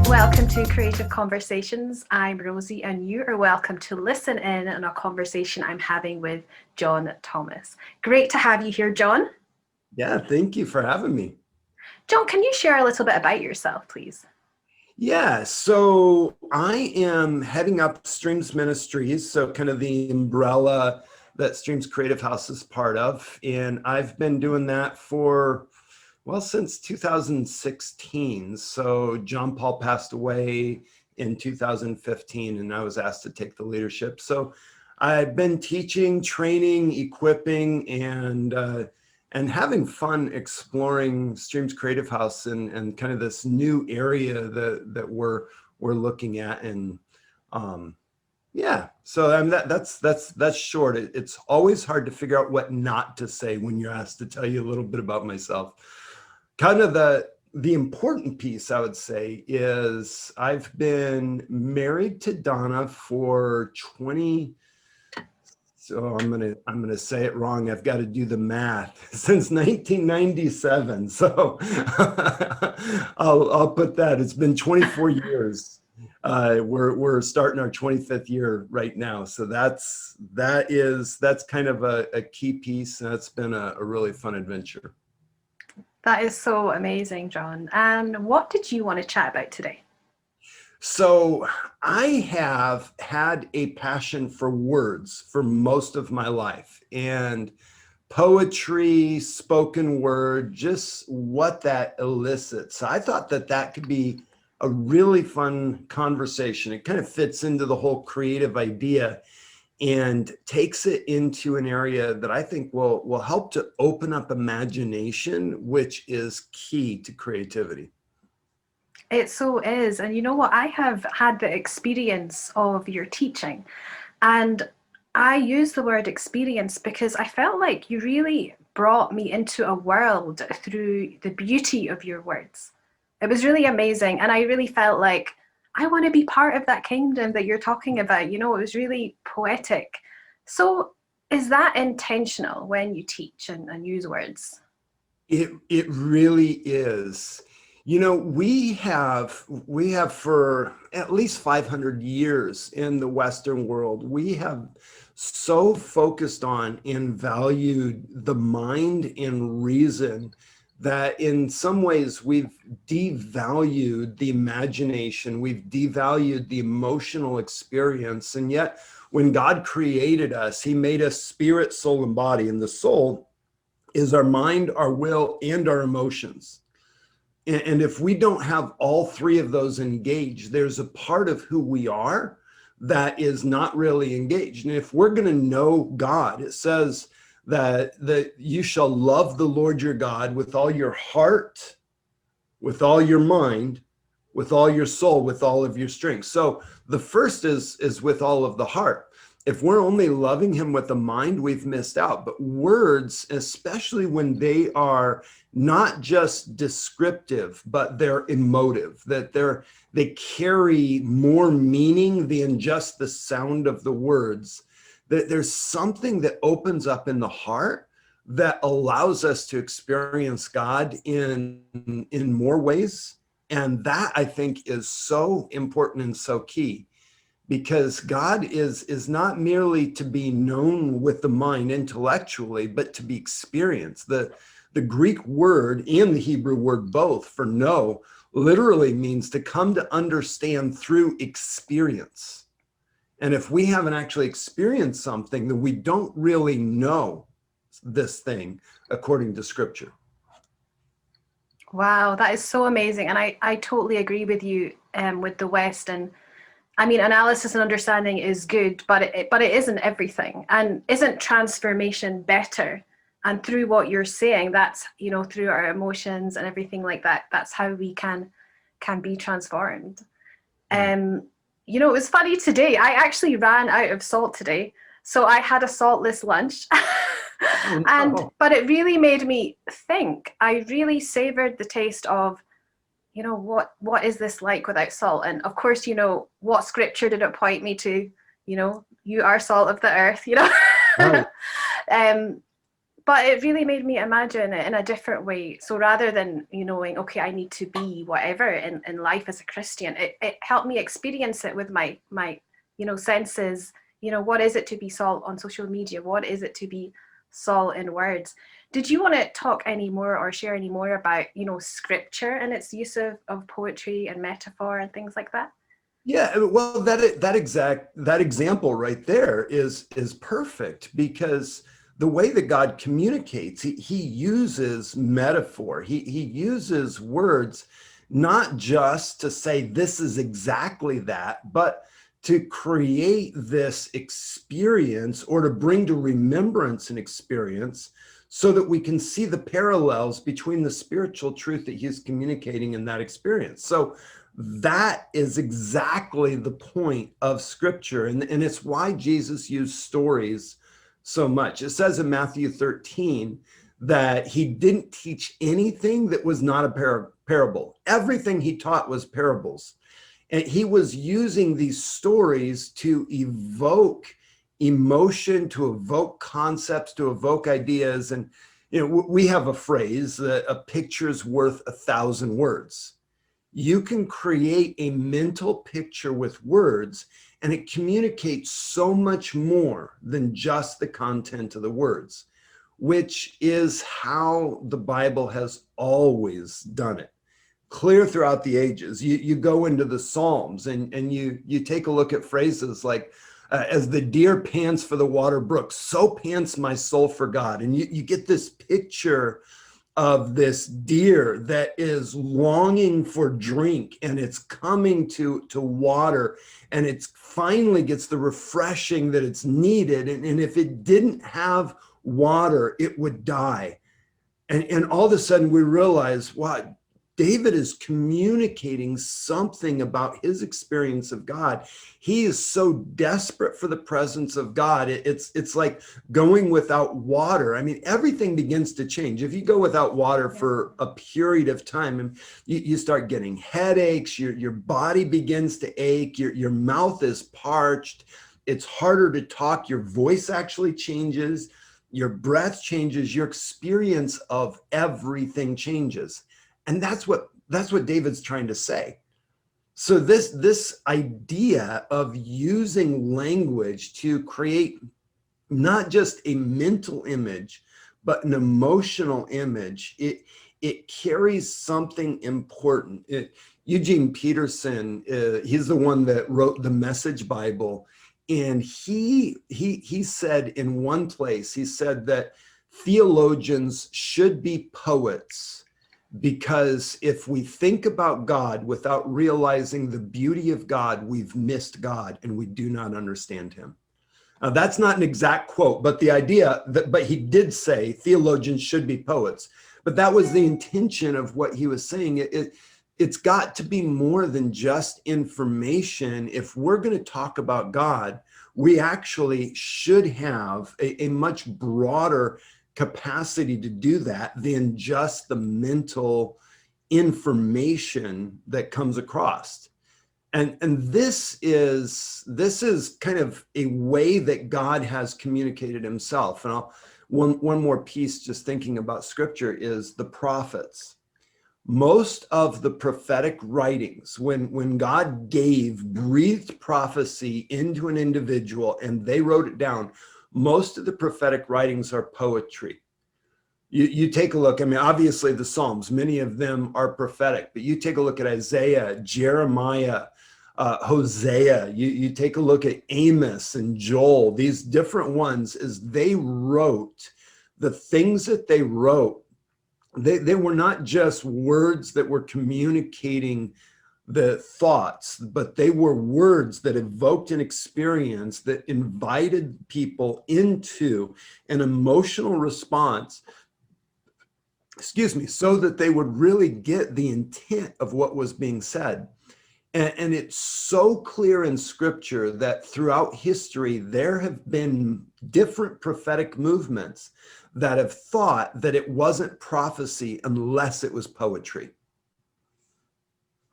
Welcome to Creative Conversations. I'm Rosie, and you are welcome to listen in on a conversation I'm having with John Thomas. Great to have you here, John. Yeah, thank you for having me. John, can you share a little bit about yourself, please? Yeah, so I am heading up Streams Ministries, so kind of the umbrella that Streams Creative House is part of. And I've been doing that for, well, since 2016. So John Paul passed away in 2015, and I was asked to take the leadership. So I've been teaching, training, equipping, and having fun exploring Streams Creative House and kind of this new area that we're looking at. And yeah, so I mean, that's short. It's always hard to figure out what not to say when you're asked to tell you a little bit about myself. Kind of the important piece, I would say, is I've been married to Donna for 20. So I'm gonna say it wrong. I've got to do the math since 1997. So I'll put that. It's been 24 years. We're starting our 25th year right now. So that's kind of a key piece, and it's been a really fun adventure. That is so amazing, John. And what did you want to chat about today? So I have had a passion for words for most of my life, and poetry, spoken word, just what that elicits. I thought that could be a really fun conversation. It kind of fits into the whole creative idea and takes it into an area that I think will help to open up imagination, which is key to creativity. It so is. And you know what? I have had the experience of your teaching. And I use the word experience because I felt like you really brought me into a world through the beauty of your words. It was really amazing. And I really felt like I want to be part of that kingdom that you're talking about. You know, it was really poetic. So is that intentional when you teach and use words? It really is. You know, we have for at least 500 years in the Western world, we have so focused on and valued the mind and reason that in some ways we've devalued the imagination, we've devalued the emotional experience. And yet when God created us, he made us spirit, soul, and body. And the soul is our mind, our will, and our emotions. And if we don't have all three of those engaged, there's a part of who we are that is not really engaged. And if we're going to know God, it says that you shall love the Lord your God with all your heart, with all your mind, with all your soul, with all of your strength. So the first is with all of the heart. If we're only loving him with the mind, we've missed out. But words, especially when they are not just descriptive, but they're emotive, that they carry more meaning than just the sound of the words, that there's something that opens up in the heart that allows us to experience God in more ways. And that, I think, is so important and so key. Because God is not merely to be known with the mind intellectually, but to be experienced. The Greek word and the Hebrew word both for know literally means to come to understand through experience. And if we haven't actually experienced something, then we don't really know this thing according to Scripture. Wow, that is so amazing. And I totally agree with you with the West. And I mean, analysis and understanding is good, but it isn't everything. And isn't transformation better? And through what you're saying, that's, you know, through our emotions and everything like that, that's how we can be transformed. You know, it was funny today. I actually ran out of salt today. So I had a saltless lunch. But it really made me think. I really savored the taste of, you know, what is this like without salt? And of course, you know, what scripture did it point me to? you are salt of the earth. Right. um, but it really made me imagine it in a different way. So rather than knowing, okay, I need to be whatever in life as a Christian, it helped me experience it with my senses. What is it to be salt on social media? What is it to be salt in words? Did you want to talk any more or share any more about scripture and its use of poetry and metaphor and things like that? Yeah, well, that example right there is perfect, because the way that God communicates, he uses metaphor. He uses words, not just to say this is exactly that, but to create this experience, or to bring to remembrance an experience, so that we can see the parallels between the spiritual truth that he's communicating in that experience. So that is exactly the point of scripture. And it's why Jesus used stories so much. It says in Matthew 13 that he didn't teach anything that was not a parable. Everything he taught was parables. And he was using these stories to evoke emotion, to evoke concepts, to evoke ideas. And we have a phrase that a picture's worth 1,000 words. You can create a mental picture with words, and it communicates so much more than just the content of the words, which is how the Bible has always done it. Clear throughout the ages. You go into the Psalms, and you take a look at phrases like, as the deer pants for the water brook, so pants my soul for God. And you get this picture of this deer that is longing for drink, and it's coming to water, and it's finally gets the refreshing that it's needed. And if it didn't have water, it would die. And all of a sudden we realize, wow, David is communicating something about his experience of God. He is so desperate for the presence of God. It's like going without water. I mean, everything begins to change. If you go without water for a period of time, and you start getting headaches, your body begins to ache, your mouth is parched, it's harder to talk, your voice actually changes, your breath changes, your experience of everything changes. And that's what David's trying to say. So this idea of using language to create not just a mental image, but an emotional image, it carries something important. Eugene Peterson, he's the one that wrote the Message Bible, and he said in one place, he said that theologians should be poets, because if we think about God without realizing the beauty of God, we've missed God and we do not understand him. Now, that's not an exact quote, but the idea but he did say theologians should be poets. But that was the intention of what he was saying. It's got to be more than just information. If we're going to talk about God, we actually should have a much broader capacity to do that than just the mental information that comes across. And this is kind of a way that God has communicated himself. And one more piece, just thinking about scripture, is the prophets. Most of the prophetic writings, when God breathed prophecy into an individual and they wrote it down, most of the prophetic writings are poetry. You take a look, I mean, obviously the Psalms, many of them are prophetic, but you take a look at Isaiah, Jeremiah, Hosea, you take a look at Amos and Joel, these different ones, as they wrote, the things that they wrote, they were not just words that were communicating the thoughts, but they were words that evoked an experience that invited people into an emotional response, so that they would really get the intent of what was being said. And it's so clear in scripture that throughout history, there have been different prophetic movements that have thought that it wasn't prophecy unless it was poetry.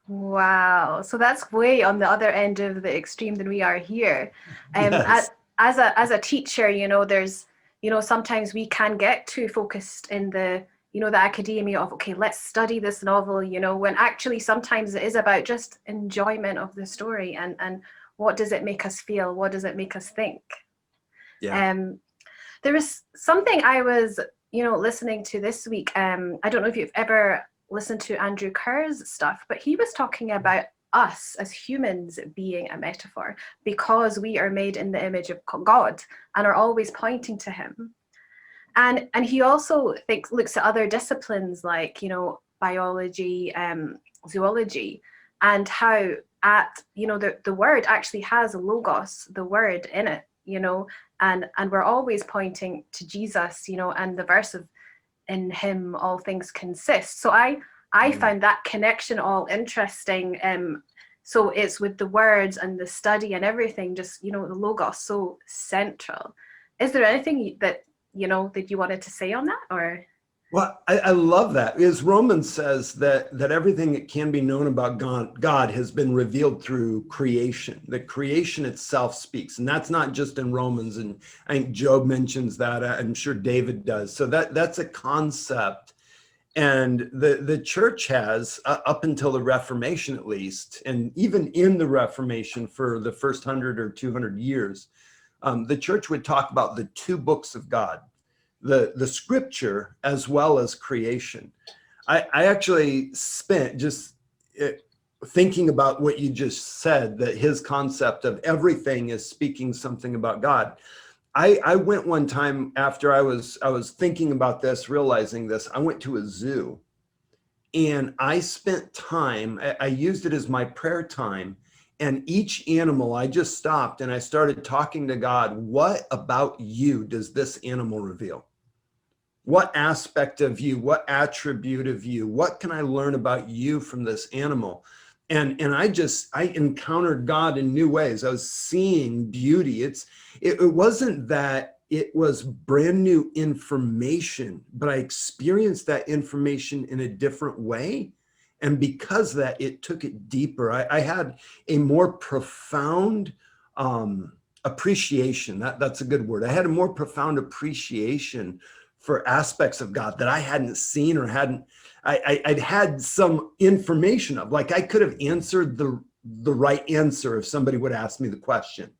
Wow. So that's way on the other end of the extreme than we are here. Yes. As a teacher, there's, sometimes we can get too focused in the, the academia of, okay, let's study this novel, when actually sometimes it is about just enjoyment of the story, and what does it make us feel? What does it make us think? Yeah. Um, there was something I was, listening to this week. I don't know if you've ever listened to Andrew Kerr's stuff, but he was talking about us as humans being a metaphor because we are made in the image of God and are always pointing to him. And he also looks at other disciplines like, biology, zoology, and how the word actually has a logos, the word in it, and we're always pointing to Jesus, and the verse of in him all things consist. So I Mm. found that connection all interesting. So it's with the words and the study and everything, just the logos so central. Is there anything that that you wanted to say on that, or? Well, I love that because Romans says that everything that can be known about God has been revealed through creation. The creation itself speaks, and that's not just in Romans. And I think Job mentions that. I'm sure David does. So that's a concept, and the church has up until the Reformation, at least, and even in the Reformation for the first 100 or 200 years, the church would talk about the two books of God, the scripture as well as creation. I actually spent just thinking about what you just said, that his concept of everything is speaking something about God. I went one time after I was thinking about this, realizing this, I went to a zoo and I spent time, I used it as my prayer time. And each animal, I just stopped and I started talking to God. What about you does this animal reveal? What aspect of you, what attribute of you, what can I learn about you from this animal? And I encountered God in new ways. I was seeing beauty. It wasn't that it was brand new information, but I experienced that information in a different way. And because of that, it took it deeper. I had a more profound appreciation. That's a good word. I had a more profound appreciation for aspects of God that I hadn't seen or I'd had some information of. Like I could have answered the right answer if somebody would ask me the question,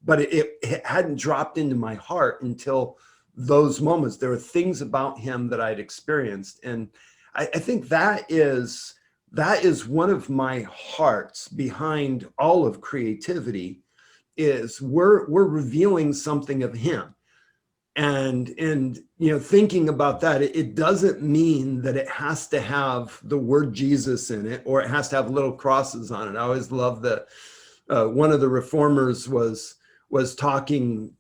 but it hadn't dropped into my heart until those moments. There were things about him that I'd experienced, and I think that is one of my hearts behind all of creativity. Is we're revealing something of him. And thinking about that, it doesn't mean that it has to have the word Jesus in it, or it has to have little crosses on it. I always love that one of the reformers was talking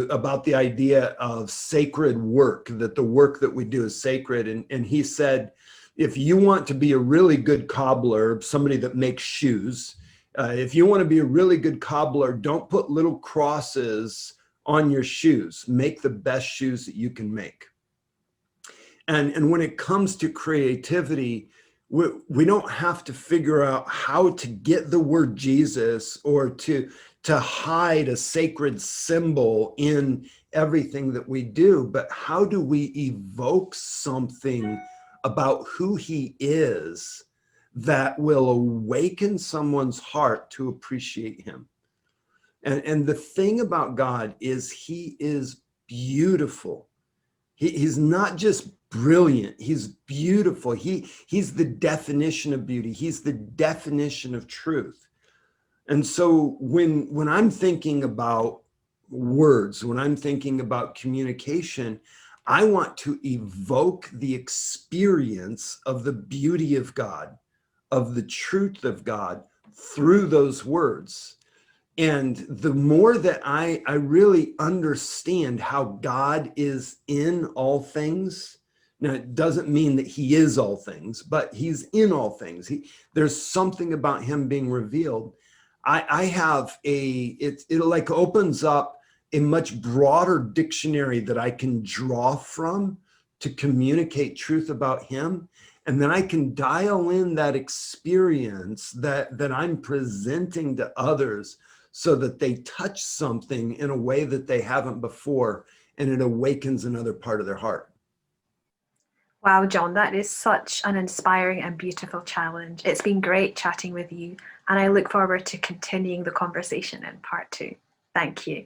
about the idea of sacred work, that the work that we do is sacred. And he said, if you want to be a really good cobbler, somebody that makes shoes, if you want to be a really good cobbler, don't put little crosses on your shoes. Make the best shoes that you can make. And when it comes to creativity, we don't have to figure out how to get the word Jesus or to hide a sacred symbol in everything that we do, but how do we evoke something about who he is that will awaken someone's heart to appreciate him? And the thing about God is he is beautiful. He's not just brilliant, he's beautiful. He's the definition of beauty. He's the definition of truth. And so when I'm thinking about words, when I'm thinking about communication, I want to evoke the experience of the beauty of God, of the truth of God through those words. And the more that I really understand how God is in all things, now it doesn't mean that he is all things, but he's in all things. There's something about him being revealed. I have it like opens up a much broader dictionary that I can draw from to communicate truth about him. And then I can dial in that experience that I'm presenting to others so that they touch something in a way that they haven't before, and it awakens another part of their heart. Wow, John, that is such an inspiring and beautiful challenge. It's been great chatting with you, and I look forward to continuing the conversation in part 2. Thank you.